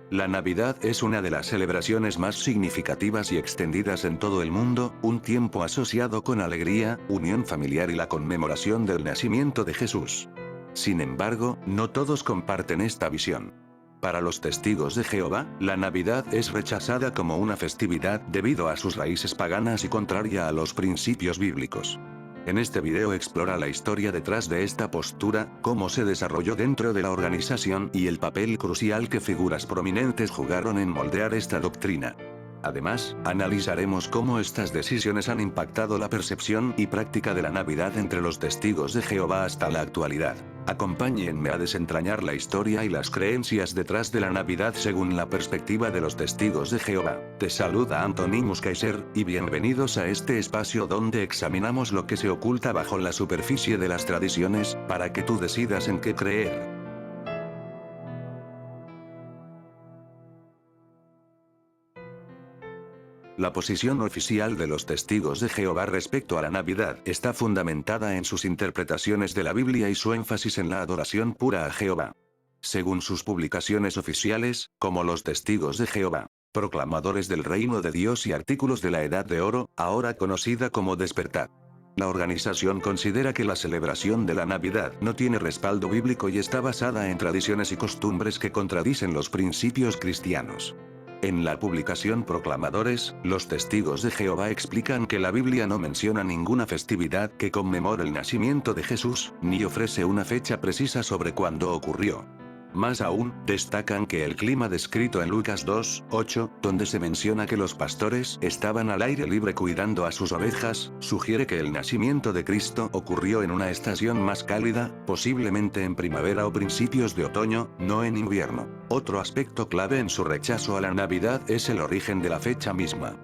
La Navidad es una de las celebraciones más significativas y extendidas en todo el mundo, un tiempo asociado con alegría, unión familiar y la conmemoración del nacimiento de Jesús. Sin embargo, no todos comparten esta visión. Para los testigos de Jehová, la Navidad es rechazada como una festividad debido a sus raíces paganas y contraria a los principios bíblicos. En este video explora la historia detrás de esta postura, cómo se desarrolló dentro de la organización y el papel crucial que figuras prominentes jugaron en moldear esta doctrina. Además, analizaremos cómo estas decisiones han impactado la percepción y práctica de la Navidad entre los testigos de Jehová hasta la actualidad. Acompáñenme a desentrañar la historia y las creencias detrás de la Navidad según la perspectiva de los testigos de Jehová. Te saluda Anthony Muskaiser, y bienvenidos a este espacio donde examinamos lo que se oculta bajo la superficie de las tradiciones, para que tú decidas en qué creer. La posición oficial de los testigos de Jehová respecto a la Navidad está fundamentada en sus interpretaciones de la Biblia y su énfasis en la adoración pura a Jehová. Según sus publicaciones oficiales, como los testigos de Jehová, proclamadores del reino de Dios y artículos de la Edad de Oro, ahora conocida como Despertar. La organización considera que la celebración de la Navidad no tiene respaldo bíblico y está basada en tradiciones y costumbres que contradicen los principios cristianos. En la publicación Proclamadores, los testigos de Jehová explican que la Biblia no menciona ninguna festividad que conmemore el nacimiento de Jesús, ni ofrece una fecha precisa sobre cuándo ocurrió. Más aún, destacan que el clima descrito en Lucas 2:8, donde se menciona que los pastores estaban al aire libre cuidando a sus ovejas, sugiere que el nacimiento de Cristo ocurrió en una estación más cálida, posiblemente en primavera o principios de otoño, no en invierno. Otro aspecto clave en su rechazo a la Navidad es el origen de la fecha misma.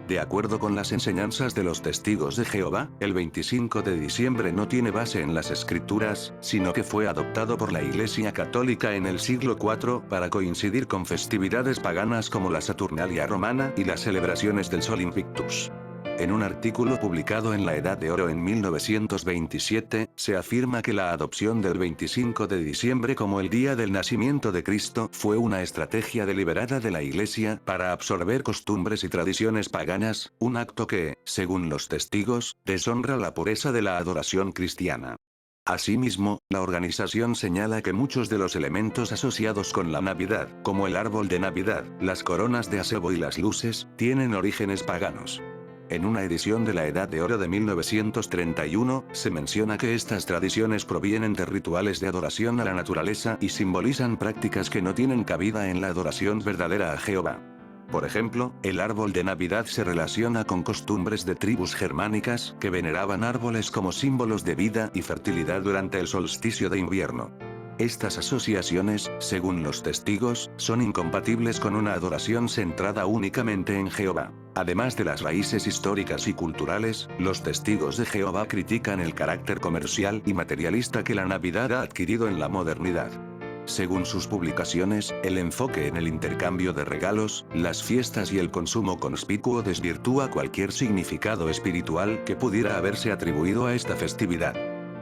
De acuerdo con las enseñanzas de los testigos de Jehová, el 25 de diciembre no tiene base en las Escrituras, sino que fue adoptado por la Iglesia Católica en el siglo IV para coincidir con festividades paganas como la Saturnalia romana y las celebraciones del Sol Invictus. En un artículo publicado en la Edad de Oro en 1927, se afirma que la adopción del 25 de diciembre como el día del nacimiento de Cristo fue una estrategia deliberada de la Iglesia para absorber costumbres y tradiciones paganas, un acto que, según los testigos, deshonra la pureza de la adoración cristiana. Asimismo, la organización señala que muchos de los elementos asociados con la Navidad, como el árbol de Navidad, las coronas de acebo y las luces, tienen orígenes paganos. En una edición de la Edad de Oro de 1931, se menciona que estas tradiciones provienen de rituales de adoración a la naturaleza y simbolizan prácticas que no tienen cabida en la adoración verdadera a Jehová. Por ejemplo, el árbol de Navidad se relaciona con costumbres de tribus germánicas que veneraban árboles como símbolos de vida y fertilidad durante el solsticio de invierno. Estas asociaciones, según los testigos, son incompatibles con una adoración centrada únicamente en Jehová. Además de las raíces históricas y culturales, los testigos de Jehová critican el carácter comercial y materialista que la Navidad ha adquirido en la modernidad. Según sus publicaciones, el enfoque en el intercambio de regalos, las fiestas y el consumo conspicuo desvirtúa cualquier significado espiritual que pudiera haberse atribuido a esta festividad.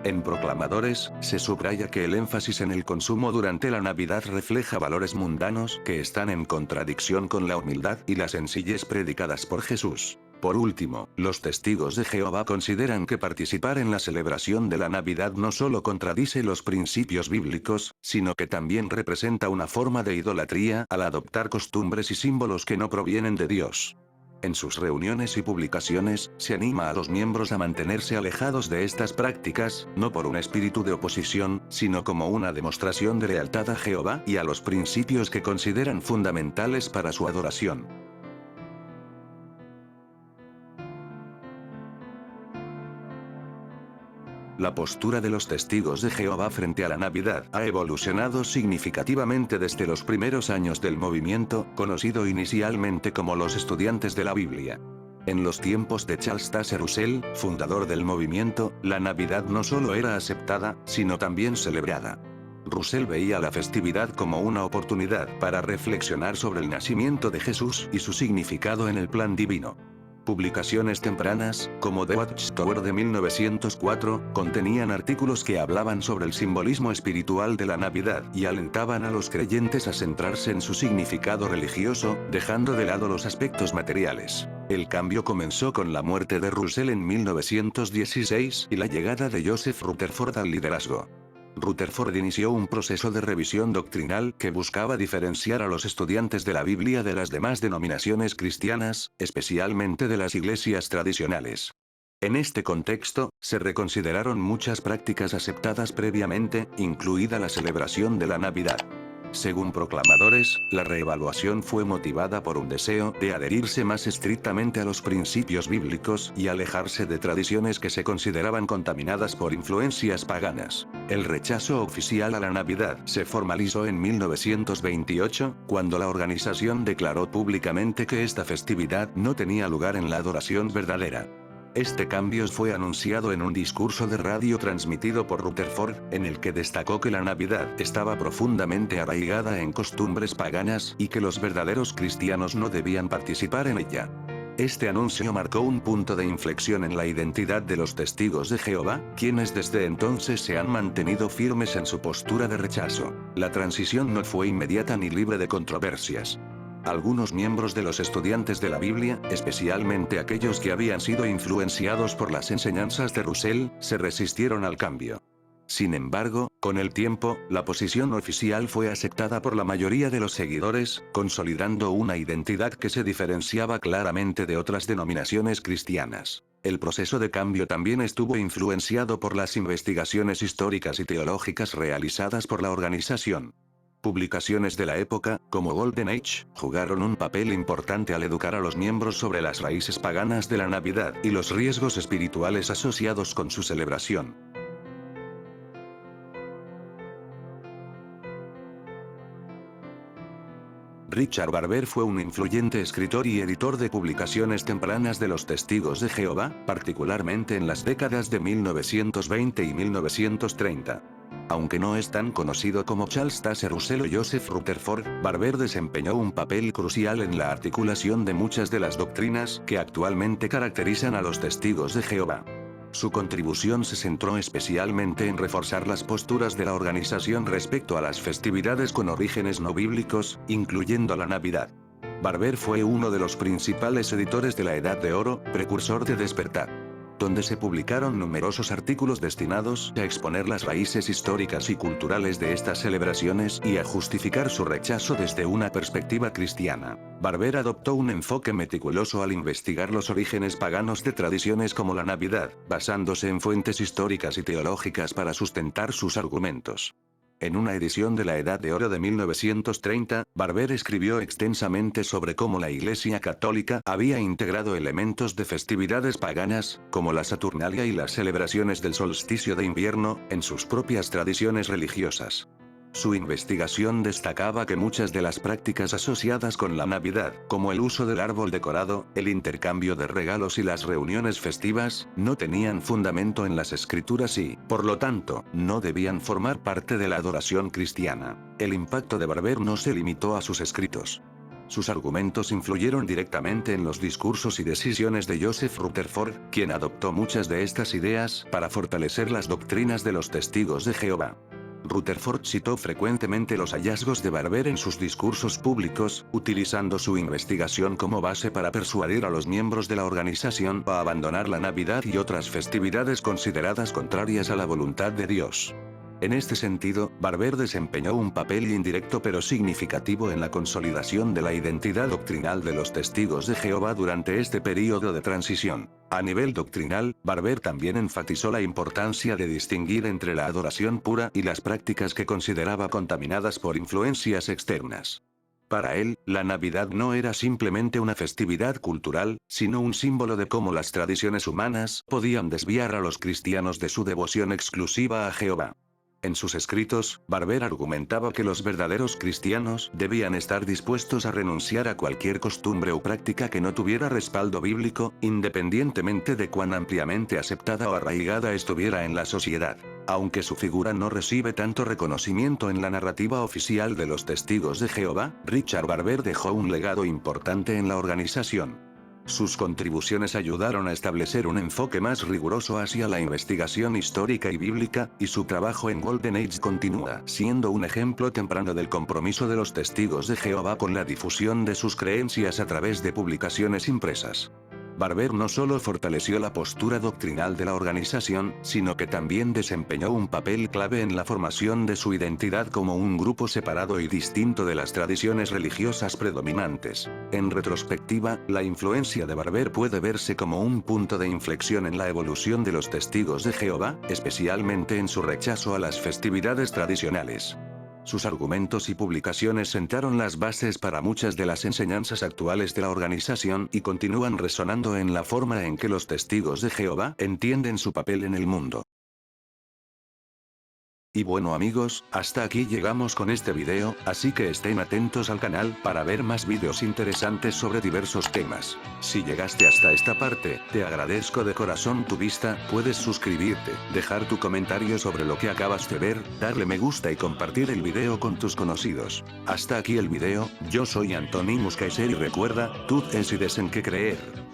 En Proclamadores, se subraya que el énfasis en el consumo durante la Navidad refleja valores mundanos que están en contradicción con la humildad y la sencillez predicadas por Jesús. Por último, los testigos de Jehová consideran que participar en la celebración de la Navidad no solo contradice los principios bíblicos, sino que también representa una forma de idolatría al adoptar costumbres y símbolos que no provienen de Dios. En sus reuniones y publicaciones, se anima a los miembros a mantenerse alejados de estas prácticas, no por un espíritu de oposición, sino como una demostración de lealtad a Jehová y a los principios que consideran fundamentales para su adoración. La postura de los testigos de Jehová frente a la Navidad ha evolucionado significativamente desde los primeros años del movimiento, conocido inicialmente como los estudiantes de la Biblia. En los tiempos de Charles Taze Russell, fundador del movimiento, la Navidad no solo era aceptada, sino también celebrada. Russell veía la festividad como una oportunidad para reflexionar sobre el nacimiento de Jesús y su significado en el plan divino. Publicaciones tempranas, como The Watchtower de 1904, contenían artículos que hablaban sobre el simbolismo espiritual de la Navidad y alentaban a los creyentes a centrarse en su significado religioso, dejando de lado los aspectos materiales. El cambio comenzó con la muerte de Russell en 1916 y la llegada de Joseph Rutherford al liderazgo. Rutherford inició un proceso de revisión doctrinal que buscaba diferenciar a los estudiantes de la Biblia de las demás denominaciones cristianas, especialmente de las iglesias tradicionales. En este contexto, se reconsideraron muchas prácticas aceptadas previamente, incluida la celebración de la Navidad. Según proclamadores, la reevaluación fue motivada por un deseo de adherirse más estrictamente a los principios bíblicos y alejarse de tradiciones que se consideraban contaminadas por influencias paganas. El rechazo oficial a la Navidad se formalizó en 1928, cuando la organización declaró públicamente que esta festividad no tenía lugar en la adoración verdadera. Este cambio fue anunciado en un discurso de radio transmitido por Rutherford, en el que destacó que la Navidad estaba profundamente arraigada en costumbres paganas y que los verdaderos cristianos no debían participar en ella. Este anuncio marcó un punto de inflexión en la identidad de los testigos de Jehová, quienes desde entonces se han mantenido firmes en su postura de rechazo. La transición no fue inmediata ni libre de controversias. Algunos miembros de los estudiantes de la Biblia, especialmente aquellos que habían sido influenciados por las enseñanzas de Russell, se resistieron al cambio. Sin embargo, con el tiempo, la posición oficial fue aceptada por la mayoría de los seguidores, consolidando una identidad que se diferenciaba claramente de otras denominaciones cristianas. El proceso de cambio también estuvo influenciado por las investigaciones históricas y teológicas realizadas por la organización. Publicaciones de la época, como Golden Age, jugaron un papel importante al educar a los miembros sobre las raíces paganas de la Navidad y los riesgos espirituales asociados con su celebración. Richard Barber fue un influyente escritor y editor de publicaciones tempranas de los Testigos de Jehová, particularmente en las décadas de 1920 y 1930. Aunque no es tan conocido como Charles Taze Russell o Joseph Rutherford, Barber desempeñó un papel crucial en la articulación de muchas de las doctrinas que actualmente caracterizan a los Testigos de Jehová. Su contribución se centró especialmente en reforzar las posturas de la organización respecto a las festividades con orígenes no bíblicos, incluyendo la Navidad. Barber fue uno de los principales editores de la Edad de Oro, precursor de Despertar, donde se publicaron numerosos artículos destinados a exponer las raíces históricas y culturales de estas celebraciones y a justificar su rechazo desde una perspectiva cristiana. Barber adoptó un enfoque meticuloso al investigar los orígenes paganos de tradiciones como la Navidad, basándose en fuentes históricas y teológicas para sustentar sus argumentos. En una edición de la Edad de Oro de 1930, Barber escribió extensamente sobre cómo la Iglesia Católica había integrado elementos de festividades paganas, como la Saturnalia y las celebraciones del solsticio de invierno, en sus propias tradiciones religiosas. Su investigación destacaba que muchas de las prácticas asociadas con la Navidad, como el uso del árbol decorado, el intercambio de regalos y las reuniones festivas, no tenían fundamento en las Escrituras y, por lo tanto, no debían formar parte de la adoración cristiana. El impacto de Barber no se limitó a sus escritos. Sus argumentos influyeron directamente en los discursos y decisiones de Joseph Rutherford, quien adoptó muchas de estas ideas para fortalecer las doctrinas de los Testigos de Jehová. Rutherford citó frecuentemente los hallazgos de Barber en sus discursos públicos, utilizando su investigación como base para persuadir a los miembros de la organización a abandonar la Navidad y otras festividades consideradas contrarias a la voluntad de Dios. En este sentido, Barber desempeñó un papel indirecto pero significativo en la consolidación de la identidad doctrinal de los Testigos de Jehová durante este período de transición. A nivel doctrinal, Barber también enfatizó la importancia de distinguir entre la adoración pura y las prácticas que consideraba contaminadas por influencias externas. Para él, la Navidad no era simplemente una festividad cultural, sino un símbolo de cómo las tradiciones humanas podían desviar a los cristianos de su devoción exclusiva a Jehová. En sus escritos, Barber argumentaba que los verdaderos cristianos debían estar dispuestos a renunciar a cualquier costumbre o práctica que no tuviera respaldo bíblico, independientemente de cuán ampliamente aceptada o arraigada estuviera en la sociedad. Aunque su figura no recibe tanto reconocimiento en la narrativa oficial de los Testigos de Jehová, Richard Barber dejó un legado importante en la organización. Sus contribuciones ayudaron a establecer un enfoque más riguroso hacia la investigación histórica y bíblica, y su trabajo en Golden Age continúa siendo un ejemplo temprano del compromiso de los testigos de Jehová con la difusión de sus creencias a través de publicaciones impresas. Barber no solo fortaleció la postura doctrinal de la organización, sino que también desempeñó un papel clave en la formación de su identidad como un grupo separado y distinto de las tradiciones religiosas predominantes. En retrospectiva, la influencia de Barber puede verse como un punto de inflexión en la evolución de los testigos de Jehová, especialmente en su rechazo a las festividades tradicionales. Sus argumentos y publicaciones sentaron las bases para muchas de las enseñanzas actuales de la organización y continúan resonando en la forma en que los testigos de Jehová entienden su papel en el mundo. Y bueno amigos, hasta aquí llegamos con este video, así que estén atentos al canal para ver más videos interesantes sobre diversos temas. Si llegaste hasta esta parte, te agradezco de corazón tu vista, puedes suscribirte, dejar tu comentario sobre lo que acabas de ver, darle me gusta y compartir el video con tus conocidos. Hasta aquí el video, yo soy Antoni Muscaiser y recuerda, tú decides en qué creer.